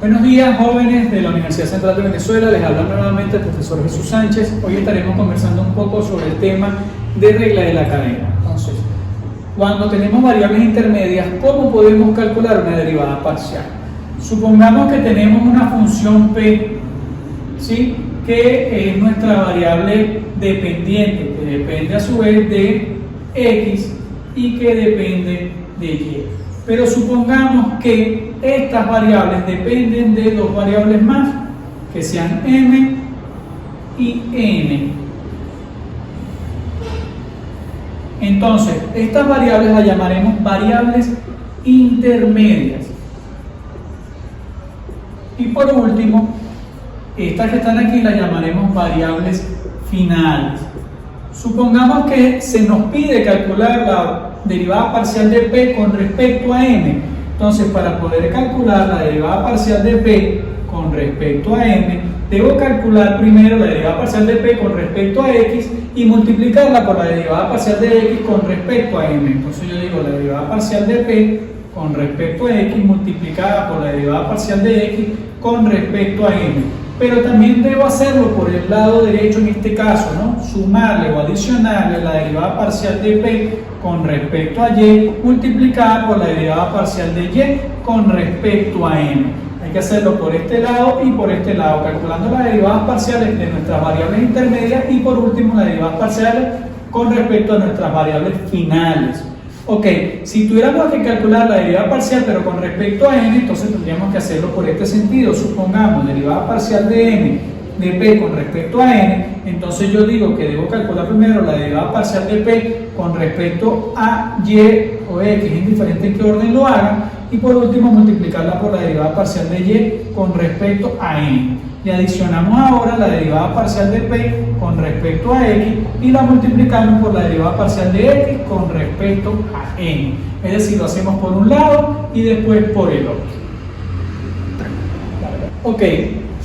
Buenos días, jóvenes de la Universidad Central de Venezuela. Les habla nuevamente el profesor Jesús Sánchez. Hoy estaremos conversando un poco sobre el tema de regla de la cadena. Entonces, cuando tenemos variables intermedias, ¿cómo podemos calcular una derivada parcial? Supongamos que tenemos una función p, ¿sí?, que es nuestra variable dependiente, que depende a su vez de x y que depende de y. Pero supongamos que estas variables dependen de dos variables más, que sean m y n. Entonces, estas variables las llamaremos variables intermedias. Y por último, estas que están aquí las llamaremos variables finales. Supongamos que se nos pide calcular la derivada parcial de p con respecto a n. Entonces, para poder calcular la derivada parcial de p con respecto a n, debo calcular primero la derivada parcial de p con respecto a x y multiplicarla por la derivada parcial de x con respecto a n. Entonces yo digo la derivada parcial de p con respecto a x multiplicada por la derivada parcial de x con respecto a n. Pero también debo hacerlo por el lado derecho en este caso, ¿no? Sumarle o adicionarle la derivada parcial de p con respecto a y multiplicada por la derivada parcial de y con respecto a n. Hay que hacerlo por este lado y por este lado, calculando las derivadas parciales de nuestras variables intermedias y por último las derivadas parciales con respecto a nuestras variables finales. Ok, si tuviéramos que calcular la derivada parcial pero con respecto a n, entonces tendríamos que hacerlo por este sentido. Supongamos derivada parcial de n de p con respecto a n, entonces yo digo que debo calcular primero la derivada parcial de p con respecto a y o x, indiferente en qué orden lo haga, y por último multiplicarla por la derivada parcial de y con respecto a n. Y adicionamos ahora la derivada parcial de p con respecto a x y la multiplicamos por la derivada parcial de x con respecto a n. Es decir, lo hacemos por un lado y después por el otro. Ok,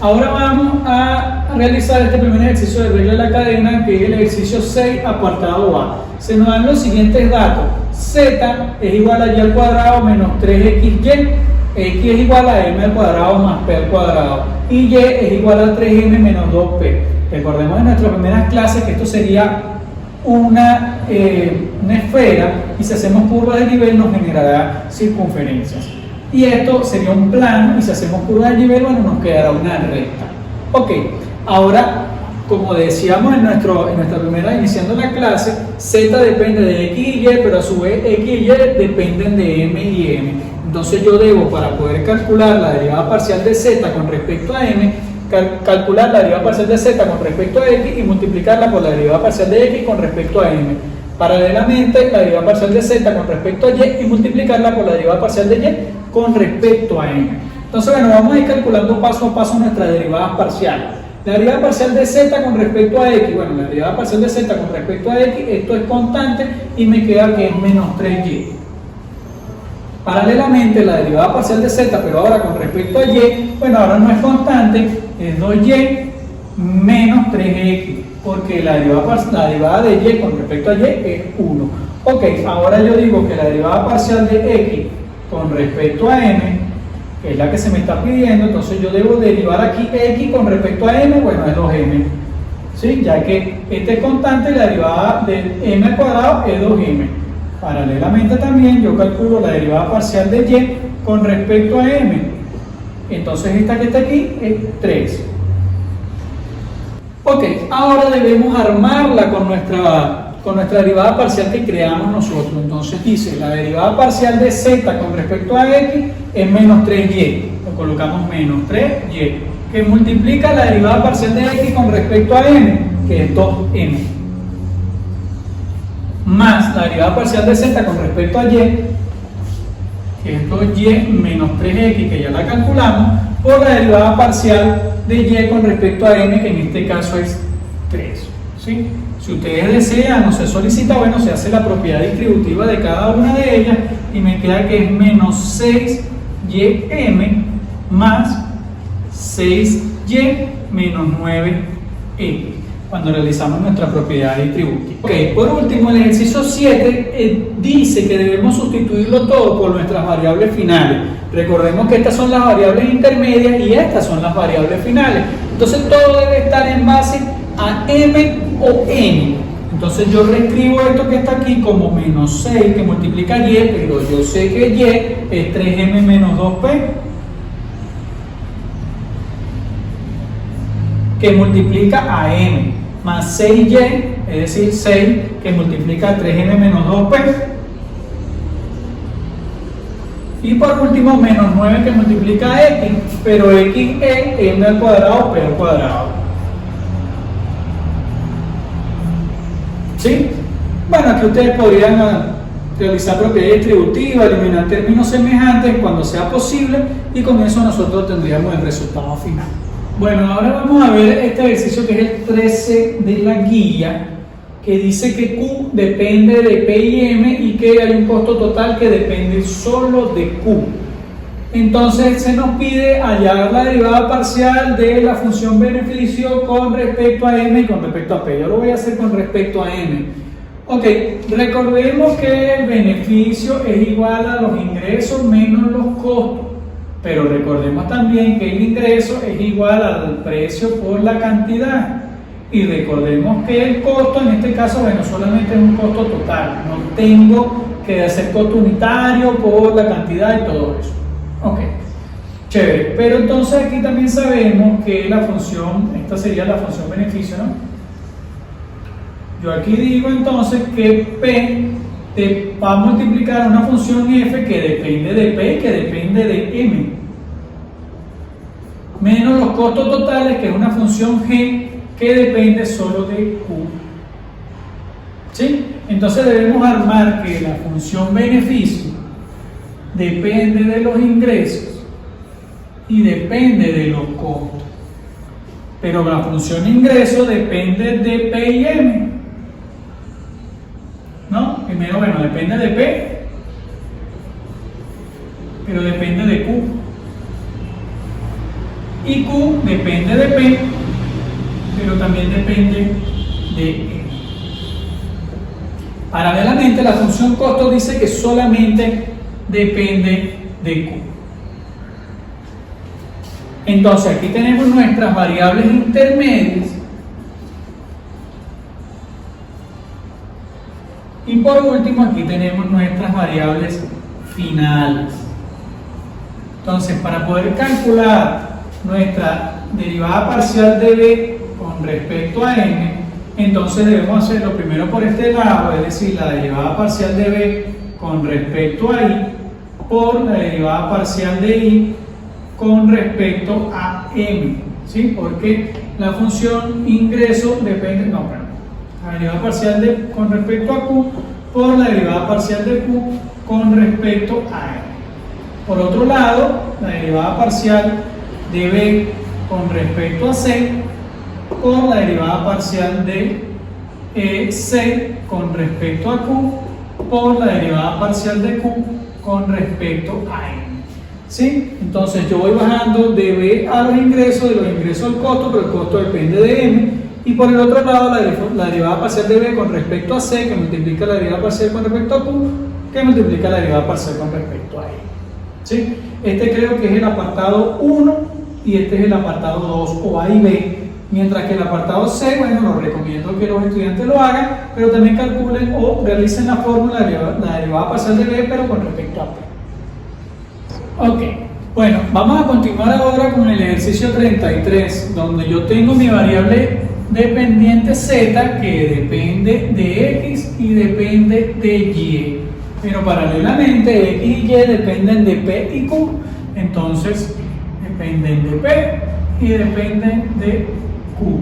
ahora vamos a realizar este primer ejercicio de regla de la cadena, que es el ejercicio 6, apartado A. Se nos dan los siguientes datos. Z es igual a y al cuadrado menos 3xy. X es igual a m al cuadrado más p al cuadrado y y es igual a 3m menos 2p. Recordemos en nuestras primeras clases que esto sería una esfera y si hacemos curvas de nivel nos generará circunferencias. Y esto sería un plano y si hacemos curvas de nivel, bueno, nos quedará una recta. Ok, ahora, como decíamos en nuestra primera, iniciando la clase, z depende de x y y, pero a su vez x y y dependen de m y n. Entonces yo debo, para poder calcular la derivada parcial de z con respecto a m, calcular la derivada parcial de z con respecto a x y multiplicarla por la derivada parcial de x con respecto a m. Paralelamente, la derivada parcial de z con respecto a y multiplicarla por la derivada parcial de y con respecto a m. Entonces, bueno, vamos a ir calculando paso a paso nuestras derivadas parciales. La derivada parcial de z con respecto a x, bueno, la derivada parcial de z con respecto a x, esto es constante y me queda que es menos 3y. Paralelamente, la derivada parcial de z, pero ahora con respecto a y, bueno, ahora no es constante, es 2y menos 3x, porque la derivada de y con respecto a y es 1. Ok, ahora yo digo que la derivada parcial de x con respecto a m, que es la que se me está pidiendo, entonces yo debo derivar aquí x con respecto a m, bueno, es 2m, ¿sí? Ya que este es constante y la derivada de m al cuadrado es 2m. Paralelamente también yo calculo la derivada parcial de y con respecto a m. Entonces esta que está aquí es 3. Ok, ahora debemos armarla con nuestra derivada parcial que creamos nosotros. Entonces dice, la derivada parcial de z con respecto a x es menos 3y. Lo colocamos menos 3y, que multiplica la derivada parcial de x con respecto a m, que es 2m. Más la derivada parcial de z con respecto a y, que es 2y menos 3x, que ya la calculamos, por la derivada parcial de y con respecto a m, que en este caso es 3. ¿Sí? Si ustedes desean o se solicita, bueno, se hace la propiedad distributiva de cada una de ellas y me queda que es menos 6ym más 6y menos 9x. Cuando realizamos nuestra propiedad distributiva. Ok, por último, el ejercicio 7 dice que debemos sustituirlo todo por nuestras variables finales. Recordemos que estas son las variables intermedias y estas son las variables finales. Entonces todo debe estar en base a m o n. Entonces yo reescribo esto que está aquí como menos 6 que multiplica y, pero yo sé que y es 3m menos 2p, que multiplica a m, más 6y, es decir, 6 que multiplica a 3m menos 2p. Y por último, menos 9 que multiplica a x, pero x es m al cuadrado, p al cuadrado. ¿Sí? Bueno, aquí ustedes podrían realizar propiedad distributiva, eliminar términos semejantes cuando sea posible, y con eso nosotros tendríamos el resultado final. Bueno, ahora vamos a ver este ejercicio que es el 13 de la guía, que dice que Q depende de P y M y que hay un costo total que depende solo de Q. Entonces se nos pide hallar la derivada parcial de la función beneficio con respecto a M y con respecto a P. Yo lo voy a hacer con respecto a M. Ok, recordemos que el beneficio es igual a los ingresos menos los costos. Pero recordemos también que el ingreso es igual al precio por la cantidad. Y recordemos que el costo, en este caso, bueno, solamente es un costo total. No tengo que hacer costo unitario por la cantidad y todo eso. Ok, chévere. Pero entonces aquí también sabemos que la función, esta sería la función beneficio, ¿no? Yo aquí digo entonces que P te va a multiplicar una función f que depende de P y que depende de M, menos los costos totales, que es una función g que depende solo de Q. ¿Sí? Entonces debemos armar que la función beneficio depende de los ingresos y depende de los costos, pero la función ingreso depende de P y M, ¿no? Primero, bueno, depende de P, pero depende de Q, y Q depende de P, pero también depende de M. Paralelamente, la función costo dice que solamente depende de Q. Entonces aquí tenemos nuestras variables intermedias y por último aquí tenemos nuestras variables finales. Entonces, para poder calcular nuestra derivada parcial de b con respecto a m, entonces debemos hacerlo primero por este lado, es decir, la derivada parcial de b con respecto a i por la derivada parcial de i con respecto a m, ¿sí? Porque la función ingreso depende, no, perdón, la derivada parcial de con respecto a q por la derivada parcial de q con respecto a m. Por otro lado, la derivada parcial de b con respecto a c por la derivada parcial de c con respecto a q por la derivada parcial de q con respecto a m. ¿Sí? Entonces yo voy bajando de b a los ingresos, de los ingresos al costo, pero el costo depende de m. Y por el otro lado, la derivada parcial de b con respecto a c, que multiplica la derivada parcial con respecto a q, que multiplica la derivada parcial con respecto a m. ¿Sí? Este creo que es el apartado 1 y este es el apartado 2, o A y B. Mientras que el apartado C, bueno, lo recomiendo que los estudiantes lo hagan, pero también calculen o realicen la fórmula de la derivada parcial de B, pero con respecto a P. Ok, bueno, vamos a continuar ahora con el ejercicio 33, donde yo tengo mi variable dependiente Z, que depende de X y depende de Y. Pero paralelamente X y Y dependen de P y Q, entonces dependen de P y dependen de Q.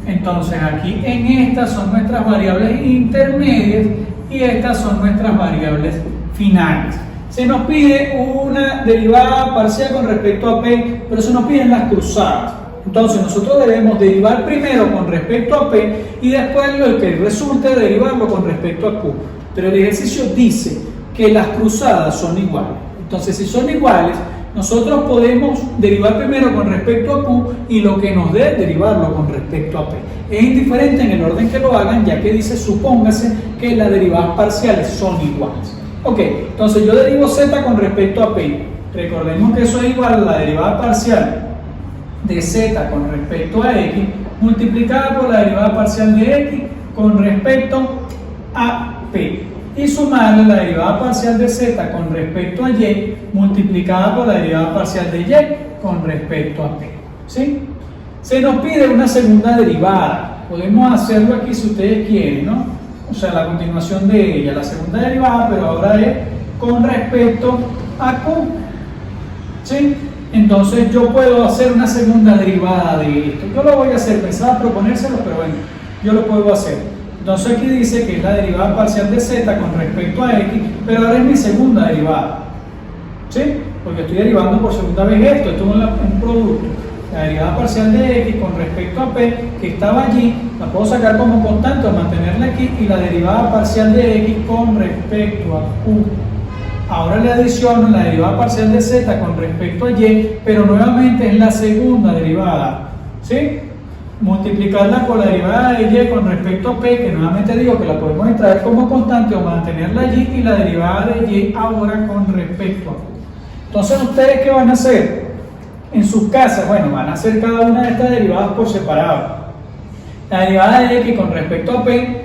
Entonces aquí en estas son nuestras variables intermedias y estas son nuestras variables finales. Se nos pide una derivada parcial con respecto a P, pero se nos piden las cruzadas. Entonces nosotros debemos derivar primero con respecto a P y después lo que resulte derivarlo con respecto a Q. Pero el ejercicio dice que las cruzadas son iguales. Entonces, si son iguales, nosotros podemos derivar primero con respecto a Q y lo que nos dé derivarlo con respecto a P. Es indiferente en el orden que lo hagan, ya que dice, supóngase que las derivadas parciales son iguales. Ok, entonces yo derivo z con respecto a p. Recordemos que eso es igual a la derivada parcial de z con respecto a x multiplicada por la derivada parcial de x con respecto a p. Y sumarle la derivada parcial de z con respecto a y multiplicada por la derivada parcial de y con respecto a p. ¿Sí? Se nos pide una segunda derivada. Podemos hacerlo aquí si ustedes quieren, ¿no? O sea, la continuación de ella, la segunda derivada, pero ahora es con respecto a q. ¿Sí? Entonces yo puedo hacer una segunda derivada de esto. Yo lo voy a hacer, pensaba proponérselo, pero bueno, yo lo puedo hacer. Entonces aquí dice que es la derivada parcial de z con respecto a x, pero ahora es mi segunda derivada. ¿Sí? Porque estoy derivando por segunda vez esto es un producto. La derivada parcial de x con respecto a p, que estaba allí, la puedo sacar como constante o mantenerla aquí, y la derivada parcial de x con respecto a q. Ahora le adiciono la derivada parcial de z con respecto a y, pero nuevamente es la segunda derivada. ¿Sí? Multiplicarla por la derivada de y con respecto a p, que nuevamente digo que la podemos extraer como constante o mantenerla allí, y la derivada de y ahora con respecto a q. Entonces, ¿ustedes qué van a hacer? En sus casas, bueno, van a hacer cada una de estas derivadas por separado. La derivada de x con respecto a p,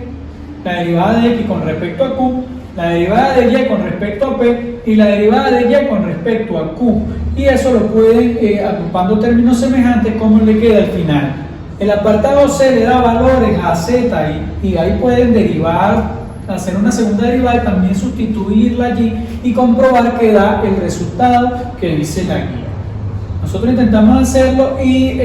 la derivada de x con respecto a q, la derivada de y con respecto a p y la derivada de y con respecto a q. Y eso lo pueden, agrupando términos semejantes, como le queda al final. El apartado C le da valores a z y ahí pueden derivar, hacer una segunda derivada y también sustituirla allí y comprobar que da el resultado que dice la guía. Nosotros intentamos hacerlo y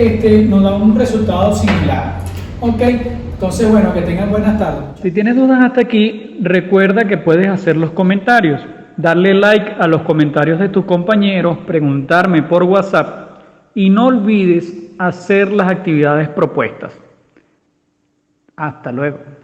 nos da un resultado similar. Ok, entonces bueno, que tengan buenas tardes. Si tienes dudas hasta aquí, recuerda que puedes hacer los comentarios, darle like a los comentarios de tus compañeros, preguntarme por WhatsApp y no olvides hacer las actividades propuestas. Hasta luego.